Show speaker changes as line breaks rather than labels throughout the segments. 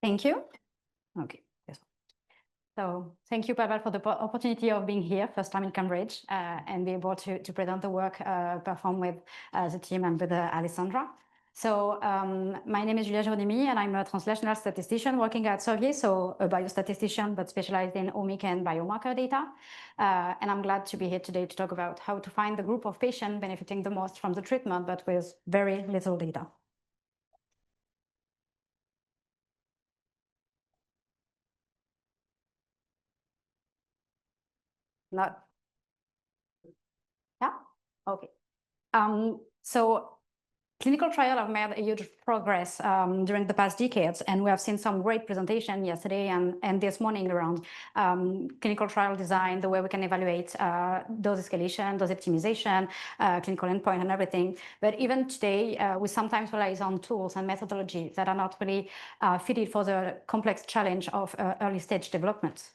Thank you. Okay. Yes. So thank you, Pavel, for the opportunity of being here, first time in Cambridge, and be able to present the work performed with the team and with Alessandra. So my name is Geronimi, and I'm a translational statistician working at Servier, so a biostatistician, but specialized in omic and biomarker data. And I'm glad to be here today to talk about how to find the group of patients benefiting the most from the treatment, but with very little data. Not, yeah, okay. So clinical trials have made a huge progress during the past decades, and we have seen some great presentation yesterday and this morning around clinical trial design, the way we can evaluate dose escalation, dose optimization, clinical endpoint and everything. But even today, we sometimes rely on tools and methodologies that are not really fitted for the complex challenge of early stage development.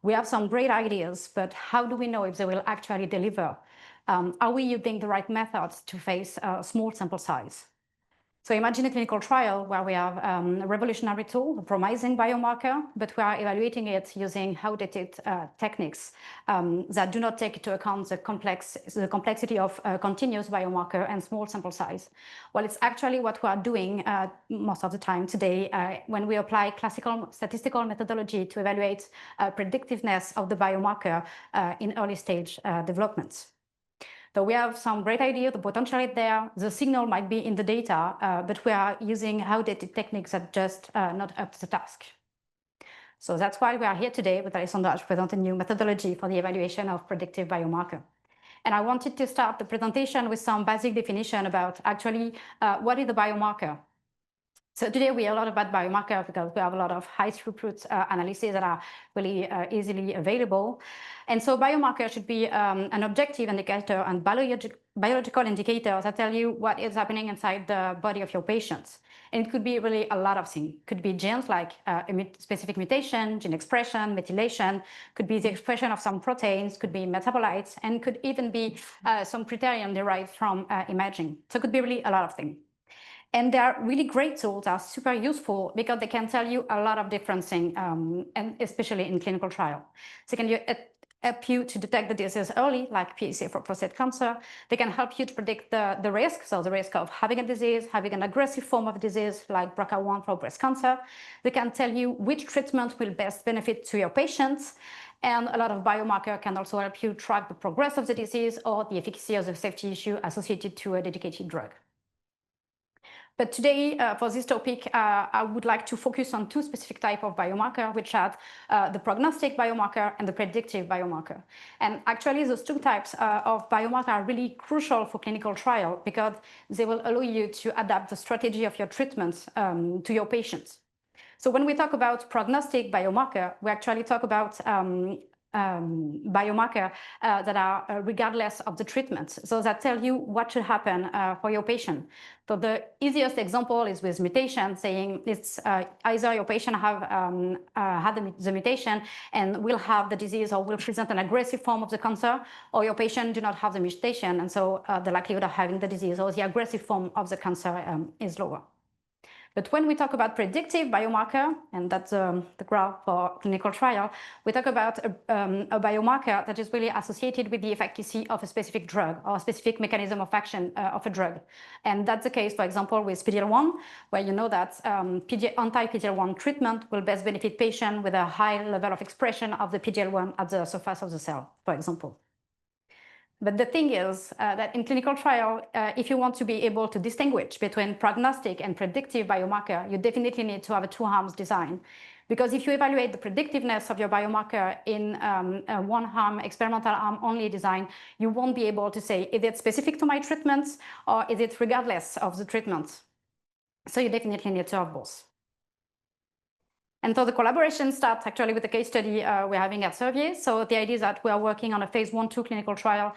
We have some great ideas, but how do we know if they will actually deliver? Are we using the right methods to face a small sample size? So imagine a clinical trial where we have a revolutionary tool, a promising biomarker, but we are evaluating it using outdated techniques that do not take into account the complexity of continuous biomarker and small sample size. Well, it's actually what we are doing most of the time today when we apply classical statistical methodology to evaluate predictiveness of the biomarker in early stage development. So we have some great idea, the potential is there, the signal might be in the data, but we are using outdated techniques that just not up to the task. So that's why we are here today with Alessandra to present a new methodology for the evaluation of predictive biomarker. And I wanted to start the presentation with some basic definition about actually what is the biomarker. So today we hear a lot about biomarker because we have a lot of high throughput analyses that are really easily available. And so biomarker should be an objective indicator and biological indicators that tell you what is happening inside the body of your patients. And it could be really a lot of things. Could be genes like a specific mutation, gene expression, methylation, could be the expression of some proteins, could be metabolites, and could even be some criterion derived from imaging. So it could be really a lot of things. And they are really great tools, are super useful because they can tell you a lot of different things, and especially in clinical trial. So can you help you to detect the disease early, like PSA for prostate cancer. They can help you to predict the risk, so the risk of having a disease, having an aggressive form of disease, like BRCA1 for breast cancer. They can tell you which treatment will best benefit to your patients. And a lot of biomarker can also help you track the progress of the disease or the efficacy of the safety issue associated to a dedicated drug. But today, for this topic, I would like to focus on two specific types of biomarker, which are the prognostic biomarker and the predictive biomarker. And actually, those two types of biomarker are really crucial for clinical trial because they will allow you to adapt the strategy of your treatments to your patients. So when we talk about prognostic biomarker, we actually talk about biomarker that are regardless of the treatment. So that tell you what should happen for your patient. So the easiest example is with mutation, saying it's either your patient have had the mutation and will have the disease or will present an aggressive form of the cancer, or your patient do not have the mutation, and so the likelihood of having the disease or the aggressive form of the cancer is lower. But when we talk about predictive biomarker, and that's the graph for clinical trial, we talk about a biomarker that is really associated with the efficacy of a specific drug or a specific mechanism of action of a drug. And that's the case, for example, with PD-L1, where you know that anti-PD-L1 treatment will best benefit patients with a high level of expression of the PD-L1 at the surface of the cell, for example. But the thing is that in clinical trial, if you want to be able to distinguish between prognostic and predictive biomarker, you definitely need to have a two-arms design. Because if you evaluate the predictiveness of your biomarker in a one-arm experimental arm only design, you won't be able to say, is it specific to my treatments or is it regardless of the treatment? So you definitely need to have both. And so the collaboration starts actually with the case study we're having at Servier. So the idea is that we are working on a phase 1/2 clinical trial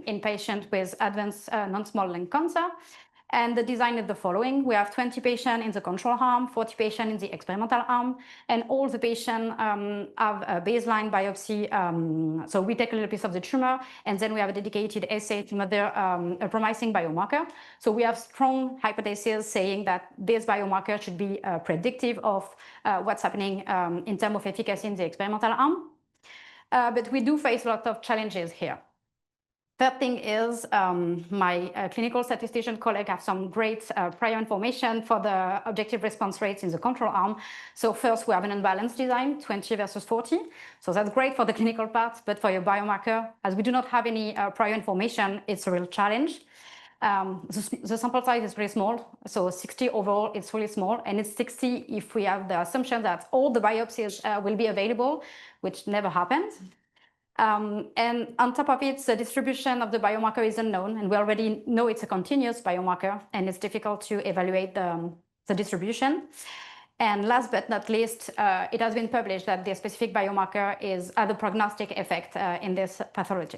in patients with advanced non-small lung cancer. And the design is the following. We have 20 patients in the control arm, 40 patients in the experimental arm, and all the patients have a baseline biopsy. So we take a little piece of the tumor, and then we have a dedicated assay to measure a promising biomarker. So we have strong hypotheses saying that this biomarker should be predictive of what's happening in terms of efficacy in the experimental arm. But we do face a lot of challenges here. Third thing is my clinical statistician colleague have some great prior information for the objective response rates in the control arm. So first, we have an unbalanced design, 20 versus 40. So that's great for the clinical part, but for your biomarker, as we do not have any prior information, it's a real challenge. The sample size is really small, so 60 overall, it's really small, and it's 60 if we have the assumption that all the biopsies will be available, which never happens. And on top of it, the distribution of the biomarker is unknown, and we already know it's a continuous biomarker, and it's difficult to evaluate the distribution. And last but not least, it has been published that the specific biomarker has a prognostic effect in this pathology.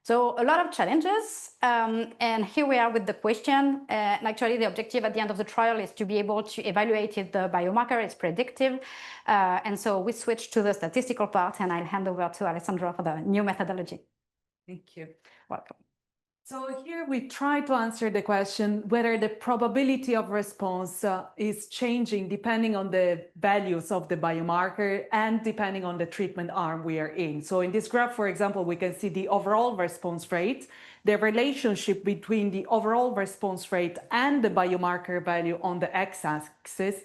So a lot of challenges, and here we are with the question. And actually, the objective at the end of the trial is to be able to evaluate if the biomarker is predictive. And so we switched to the statistical part, and I'll hand over to Alessandra for the new methodology.
Thank you.
Welcome.
So here we try to answer the question whether the probability of response is changing depending on the values of the biomarker and depending on the treatment arm we are in. So in this graph, for example, we can see the overall response rate, the relationship between the overall response rate and the biomarker value on the x-axis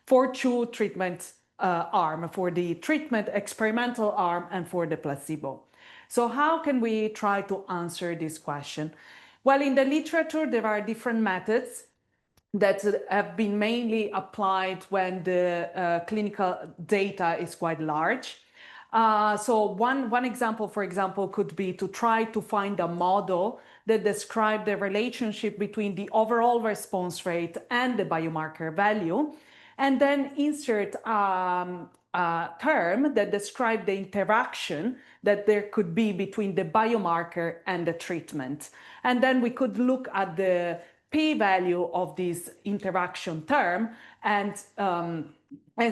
for two treatment arm, for the treatment experimental arm and for the placebo. So how can we try to answer this question? Well, in the literature, there are different methods that have been mainly applied when the clinical data is quite large. So one example, for example, could be to try to find a model that describes the relationship between the overall response rate and the biomarker value, and then insert a term that describes the interaction that there could be between the biomarker and the treatment. And then we could look at the p-value of this interaction term and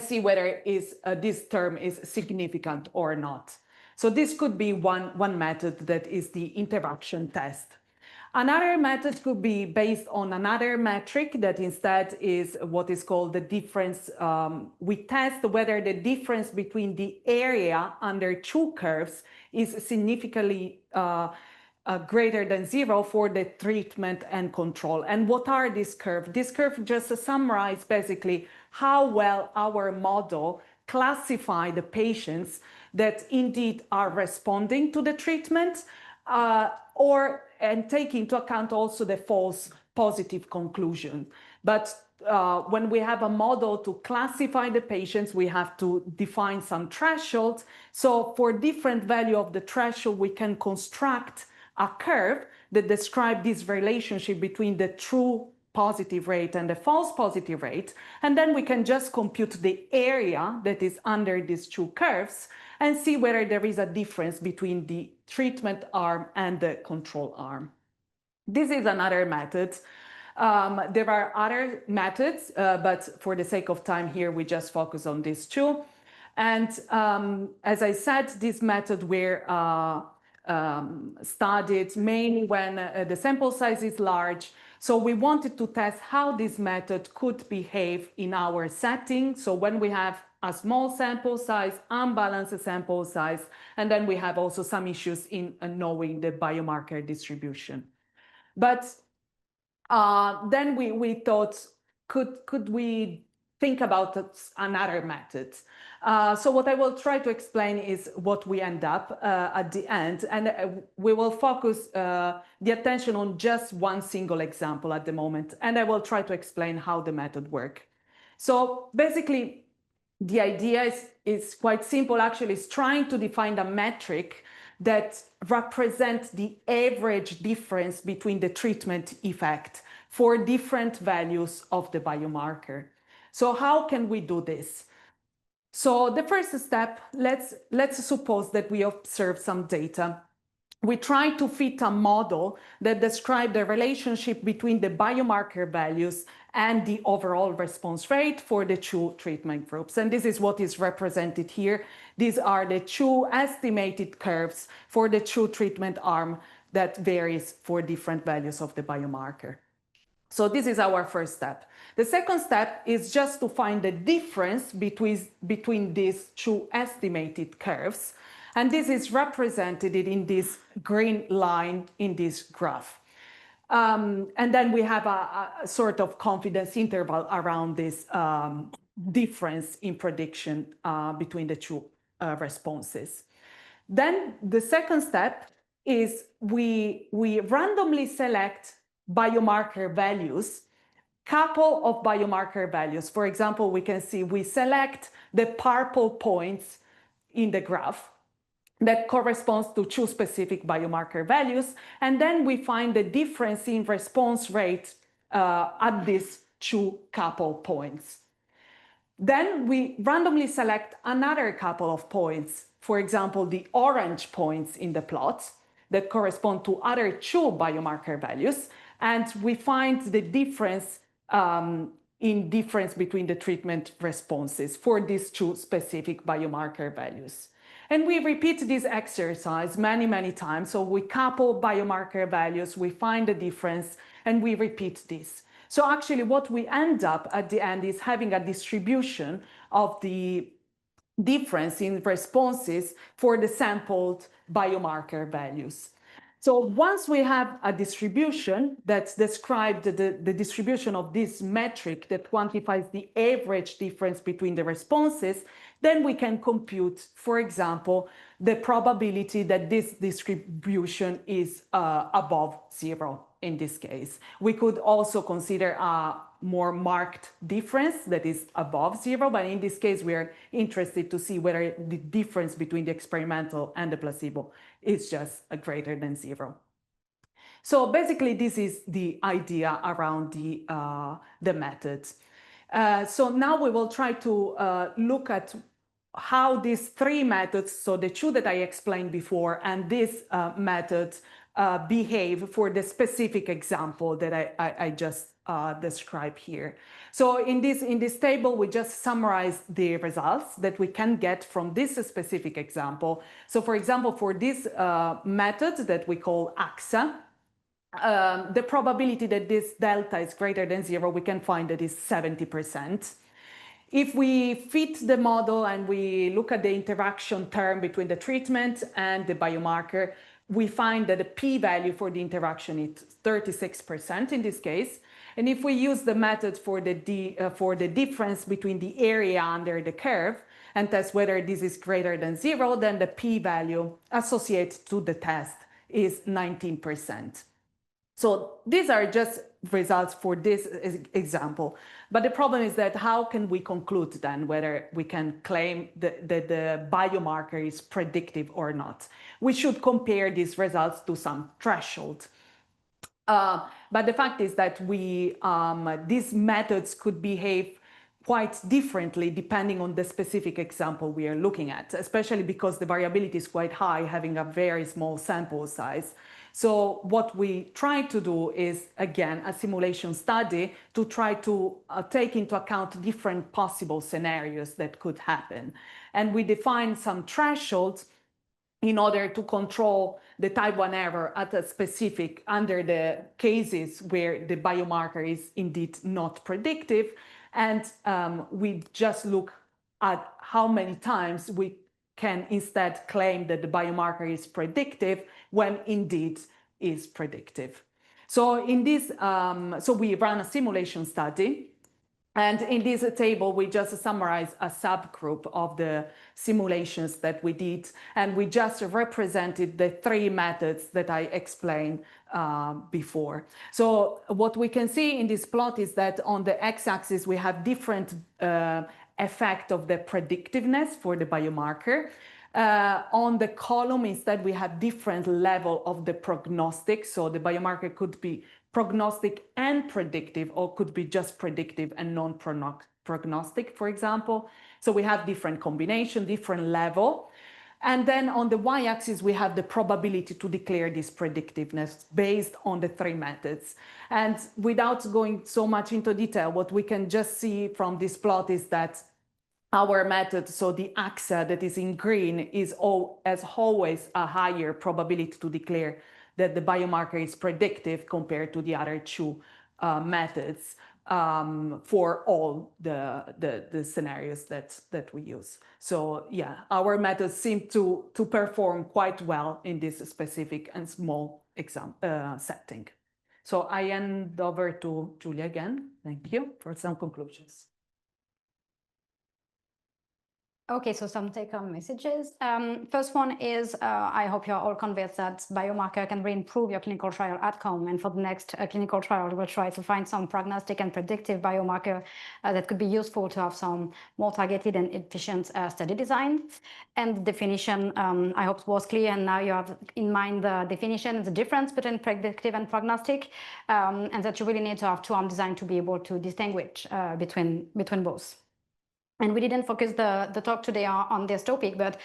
see whether this term is significant or not. So this could be one method, that is the interaction test. Another method could be based on another metric that instead is what is called the difference. We test whether the difference between the area under two curves is significantly greater than 0 for the treatment and control. And what are these curves? This curve just summarizes basically how well our model classify the patients that indeed are responding to the treatment and take into account also the false positive conclusion. But when we have a model to classify the patients, we have to define some thresholds. So for different value of the threshold, we can construct a curve that describes this relationship between the true positive rate and the false positive rate. And then we can just compute the area that is under these two curves and see whether there is a difference between the treatment arm and the control arm. This is another method. There are other methods, but for the sake of time here, we just focus on these two. And as I said, this method were studied mainly when the sample size is large. So we wanted to test how this method could behave in our setting. So when we have a small sample size, unbalanced sample size, and then we have also some issues in knowing the biomarker distribution. But then we thought, could we think about another method? So what I will try to explain is what we end up at the end, and we will focus the attention on just one single example at the moment, and I will try to explain how the method works. So basically, the idea is quite simple, actually. It's trying to define a metric that represents the average difference between the treatment effect for different values of the biomarker. So how can we do this? So the first step, let's suppose that we observe some data. we tried to fit a model that described the relationship between the biomarker values and the overall response rate for the two treatment groups. And this is what is represented here. These are the two estimated curves for the two treatment arm that varies for different values of the biomarker. So this is our first step. The second step is just to find the difference between these two estimated curves. And this is represented in this green line in this graph. And then we have a sort of confidence interval around this difference in prediction between the two responses. Then the second step is we randomly select biomarker values, couple of biomarker values. For example, we can see we select the purple points in the graph that corresponds to two specific biomarker values, and then we find the difference in response rate at these two couple points. Then we randomly select another couple of points, for example, the orange points in the plot that correspond to other two biomarker values, and we find the difference between the treatment responses for these two specific biomarker values. And we repeat this exercise many, many times. So we couple biomarker values, we find the difference, and we repeat this. So actually what we end up at the end is having a distribution of the difference in responses for the sampled biomarker values. So once we have a distribution that's described, the distribution of this metric that quantifies the average difference between the responses, then we can compute, for example, the probability that this distribution is above zero in this case. We could also consider a more marked difference that is above zero, but in this case, we are interested to see whether the difference between the experimental and the placebo is just greater than zero. So basically, this is the idea around the methods. So now we will try to look at how these three methods, so the two that I explained before and this method behave for the specific example that I just described here. So in this table, we just summarize the results that we can get from this specific example. So for example, for this method that we call AXA, the probability that this delta is greater than zero, we can find that is 70%. If we fit the model and we look at the interaction term between the treatment and the biomarker, we find that the p-value for the interaction is 36% in this case. And if we use the method for the difference between the area under the curve and test whether this is greater than zero, then the p-value associated to the test is 19%. So these are just results for this example. But the problem is that how can we conclude then whether we can claim that the biomarker is predictive or not? We should compare these results to some threshold. But the fact is that these methods could behave quite differently depending on the specific example we are looking at, especially because the variability is quite high, having a very small sample size. So what we try to do is, again, a simulation study to try to take into account different possible scenarios that could happen. And we define some thresholds in order to control the type 1 error at a specific under the cases where the biomarker is indeed not predictive. And we just look at how many times we can instead claim that the biomarker is predictive when indeed is predictive. So in this, so we run a simulation study. And in this table, we just summarize a subgroup of the simulations that we did, and we just represented the three methods that I explained before. So what we can see in this plot is that on the x-axis, we have different effect of the predictiveness for the biomarker. On the column, instead, we have different level of the prognostic. So the biomarker could be prognostic and predictive, or could be just predictive and non-prognostic, for example. So we have different combination, different level. And then on the y-axis, we have the probability to declare this predictiveness based on the three methods. And without going so much into detail, what we can just see from this plot is that our method, so the AXA that is in green, is as always a higher probability to declare that the biomarker is predictive compared to the other two methods for all the scenarios that we use. So yeah, our methods seem to perform quite well in this specific and small exam setting. So I hand over to Julia again. Thank you for some conclusions.
Okay, so some take-home messages. First one is, I hope you're all convinced that biomarker can really improve your clinical trial outcome. And for the next clinical trial, we'll try to find some prognostic and predictive biomarker that could be useful to have some more targeted and efficient study design. And the definition, I hope was clear, and now you have in mind the definition and the difference between predictive and prognostic, and that you really need to have two-arm design to be able to distinguish between both. And we didn't focus the talk today on this topic, but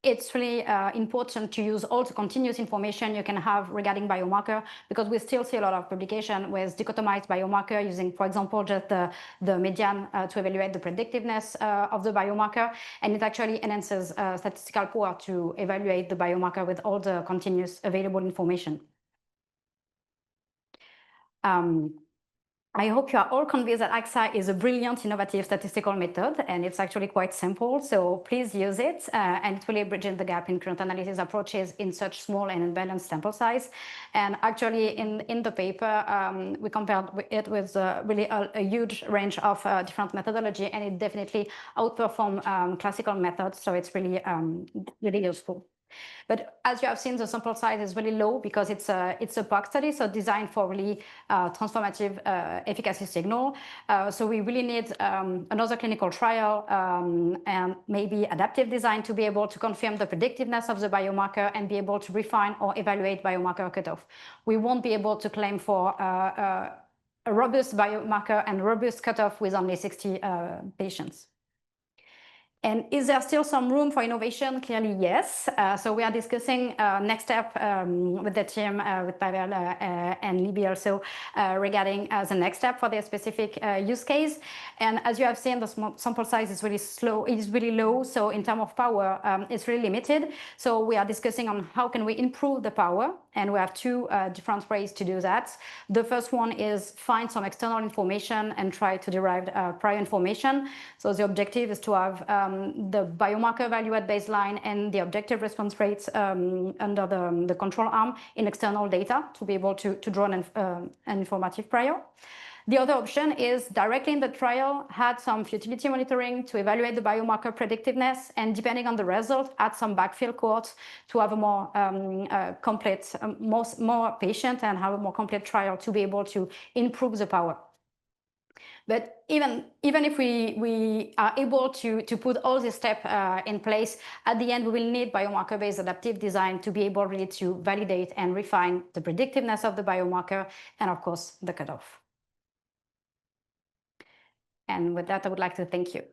it's really important to use all the continuous information you can have regarding biomarker, because we still see a lot of publication with dichotomized biomarker using, for example, just the median to evaluate the predictiveness of the biomarker. And it actually enhances statistical power to evaluate the biomarker with all the continuous available information. I hope you are all convinced that AXA is a brilliant, innovative statistical method, and it's actually quite simple. So please use it, and it really bridges the gap in current analysis approaches in such small and unbalanced sample size. And actually, in the paper, we compared it with really a huge range of different methodology, and it definitely outperformed classical methods. So it's really, really useful. But as you have seen, the sample size is really low because it's a POC study, so designed for really transformative efficacy signal. So we really need another clinical trial and maybe adaptive design to be able to confirm the predictiveness of the biomarker and be able to refine or evaluate biomarker cutoff. We won't be able to claim for a robust biomarker and robust cutoff with only 60 patients. And is there still some room for innovation? Clearly, yes. So we are discussing next step with the team, with Pavel and Libby also, regarding the next step for their specific use case. And as you have seen, the sample size is really low. So in terms of power, it's really limited. So we are discussing on how can we improve the power. And we have two different ways to do that. The first one is find some external information and try to derive prior information. So the objective is to have the biomarker value at baseline and the objective response rates under the control arm in external data to be able to draw an informative prior. The other option is directly in the trial, had some futility monitoring to evaluate the biomarker predictiveness, and depending on the result, add some backfill cohorts to have a more complete, more patient and have a more complete trial to be able to improve the power. But even if we are able to put all these steps in place, at the end, we will need biomarker-based adaptive design to be able really to validate and refine the predictiveness of the biomarker and, of course, the cutoff. And with that, I would like to thank you.